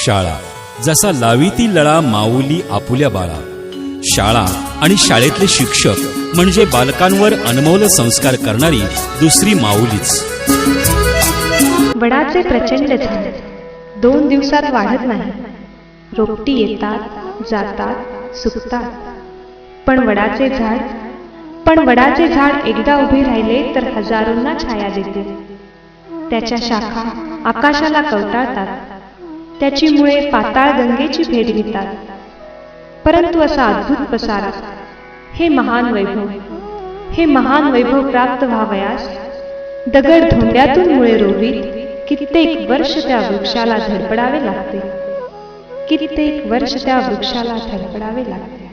शाळा जसा लावी ती लळा माऊली आपुल्या बाळा. शाळा आणि शाळेतले शिक्षक म्हणजे बालकांवर अनमोल संस्कार करणारी दुसरी माऊलीच. वडाचे प्रचंड झाड 2 दिवसात वाढत नाही. रोपटी येतात जातात सुकतात, पण वडाचे झाड एकदा उभे राहिले तर हजारोंना छाया देते. त्याच्या शाखा आकाशाला कवटाळतात, त्याची मुळे पाताळ गंगेची भेट घेतात. परंतु असा अद्भुत पसारा, हे महान वैभव प्राप्त व्हावयास दगड धोंड्यातून मुळे रोवीत कित्येक वर्ष त्या वृक्षाला धडपडावे लागते. कित्येक वर्ष त्या वृक्षाला धडपडावे लागते.